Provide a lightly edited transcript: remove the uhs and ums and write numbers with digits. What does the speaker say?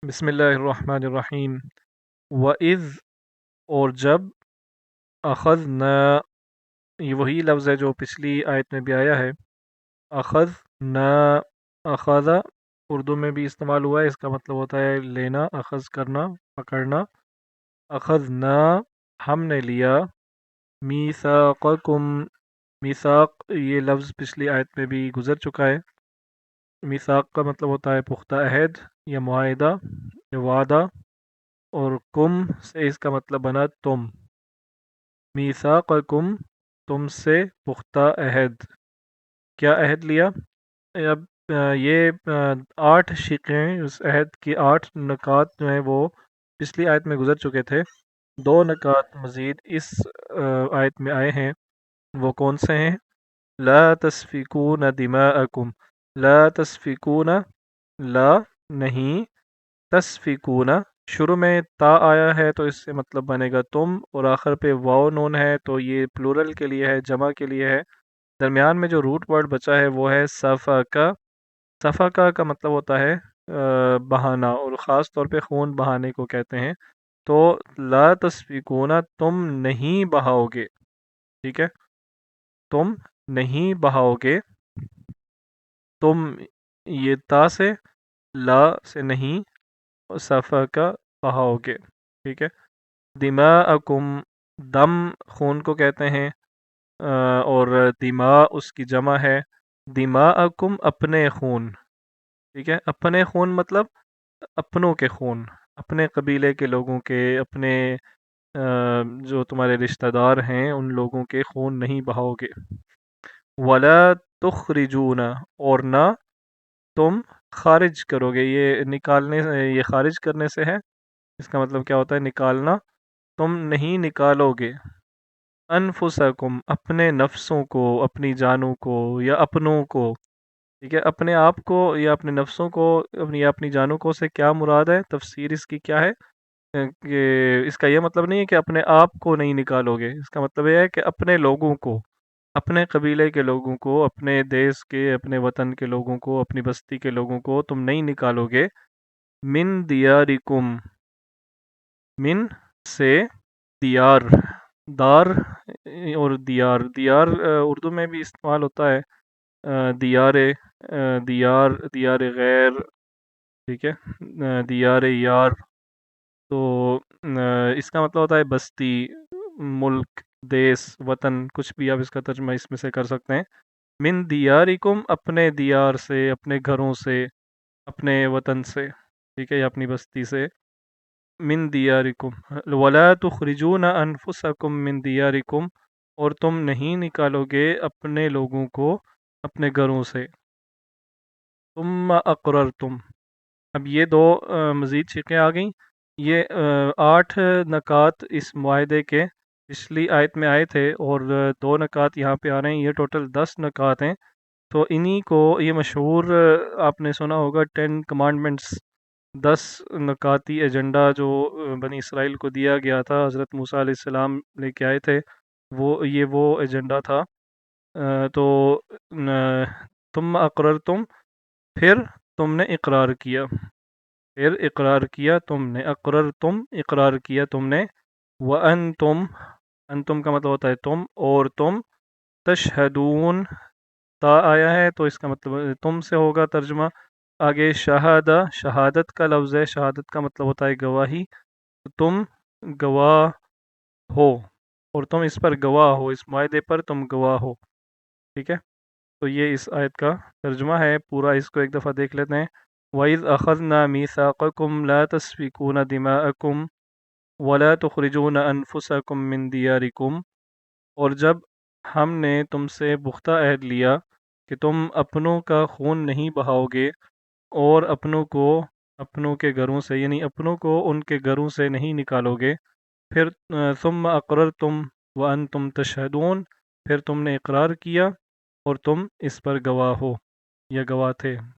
بسم اللہ الرحمن الرحیم۔ وَإِذْ اور جب، اخذنا یہ وہی لفظ ہے جو پچھلی آیت میں بھی آیا ہے۔ اخذنا، اخذا اردو میں بھی استعمال ہوا ہے، اس کا مطلب ہوتا ہے لینا، اخذ کرنا، پکڑنا۔ اخذنا ہم نے لیا، میثاقکم میثاق یہ لفظ پچھلی آیت میں بھی گزر چکا ہے۔ میثاق کا مطلب ہوتا ہے پختہ عہد یا معاہدہ یا وعدہ، اور کم سے اس کا مطلب بنا تم۔ میثاقکم تم سے پختہ عہد، کیا عہد لیا؟ اب یہ 8 شقیں، اس عہد کی 8 نکات جو ہیں وہ پچھلی آیت میں گزر چکے تھے۔ 2 نکات مزید اس آیت میں آئے ہیں، وہ کون سے ہیں؟ لا تسفکون دماءکم، لا تسفکون، لا نہیں، تسفکون شروع میں تا آیا ہے تو اس سے مطلب بنے گا تم، اور آخر پہ واو نون ہے تو یہ پلورل کے لیے ہے، جمع کے لیے ہے۔ درمیان میں جو روٹ ورڈ بچا ہے وہ ہے صفقہ۔ صفقہ کا مطلب ہوتا ہے بہانا، اور خاص طور پہ خون بہانے کو کہتے ہیں۔ تو لا تسفکون تم نہیں بہاؤ گے، ٹھیک ہے، تم نہیں بہاؤ گے، تم یہ تا سے، لا سے نہیں، صفقہ بہاؤ گے، ٹھیک ہے۔ دماءکم دم خون کو کہتے ہیں، اور دماء اس کی جمع ہے۔ دماءکم اپنے خون، ٹھیک ہے، اپنے خون مطلب اپنوں کے خون، اپنے قبیلے کے لوگوں کے، اپنے جو تمہارے رشتہ دار ہیں ان لوگوں کے خون نہیں بہاؤ گے۔ ولا تخرجون اور نہ تم خارج کرو گے، یہ نکالنے یہ خارج کرنے سے ہے، اس کا مطلب کیا ہوتا ہے؟ نکالنا۔ تم نہیں نکالو گے انفسکم اپنے نفسوں کو، اپنی جانوں کو یا اپنوں کو، ٹھیک ہے، اپنے آپ کو یا اپنے نفسوں کو یا اپنی جانوں کو سے کیا مراد ہے؟ تفسیر اس کی کیا ہے کہ اس کا یہ مطلب نہیں ہے کہ اپنے آپ کو نہیں نکالو گے، اس کا مطلب یہ ہے کہ اپنے لوگوں کو، اپنے قبیلے کے لوگوں کو، اپنے دیس کے، اپنے وطن کے لوگوں کو، اپنی بستی کے لوگوں کو تم نہیں نکالو گے۔ من دیارکم، من سے، دیار، دار اور دیار، دیار اردو میں بھی استعمال ہوتا ہے، دیار، دیار، دیار غیر، ٹھیک ہے، دیار یار، تو اس کا مطلب ہوتا ہے بستی، ملک، دیس، وطن، کچھ بھی آپ اس کا ترجمہ اس میں سے کر سکتے ہیں۔ من دیارکم اپنے دیار سے، اپنے گھروں سے، اپنے وطن سے، ٹھیک ہے، یا اپنی بستی سے۔ من دیارکم ولا تخرجون انفسکم من دیارکم اور تم نہیں نکالو گے اپنے لوگوں کو اپنے گھروں سے۔ ثم اقررتم، اب یہ 2 مزید شقیں آ گئیں۔ یہ 8 نکات اس معاہدے کے پچھلی آیت میں آئے تھے، اور 2 نکات یہاں پہ آ رہے ہیں، یہ ٹوٹل 10 نکات ہیں۔ تو انہی کو یہ مشہور آپ نے سنا ہوگا 10 کمانڈمنٹس، 10 نکاتی ایجنڈا جو بنی اسرائیل کو دیا گیا تھا، حضرت موسیٰ علیہ السلام لے کے آئے تھے، وہ ایجنڈا تھا۔ تو تم اقررتم پھر تم نے اقرار کیا، پھر اقرار کیا تم نے، اقررتم اقرار کیا تم نے، وانتم، انتم کا مطلب ہوتا ہے تم، اور تم، تشہدون تا آیا ہے تو اس کا مطلب تم سے ہوگا ترجمہ۔ آگے شہادہ، شہادت کا لفظ ہے، شہادت کا مطلب ہوتا ہے گواہی، تو تم گواہ ہو، اور تم اس پر گواہ ہو، اس معاہدے پر تم گواہ ہو، ٹھیک ہے۔ تو یہ اس آیت کا ترجمہ ہے، پورا اس کو ایک دفعہ دیکھ لیتے ہیں۔ وَإِذْ أَخَذْنَا مِيثَاقَكُمْ لَا تَسْفِكُونَ دِمَاءَكُمْ وَلَا تُخْرِجُونَ أَنفُسَكُم مِّن دِيَارِكُمْ اور جب ہم نے تم سے پختہ عہد لیا کہ تم اپنوں کا خون نہیں بہاؤ گے، اور اپنوں کو اپنوں کے گھروں سے، یعنی اپنوں کو ان کے گھروں سے نہیں نکالو گے۔ پھر ثم اقررتم وانتم تشہدون پھر تم نے اقرار کیا اور تم اس پر گواہ ہو یا گواہ تھے۔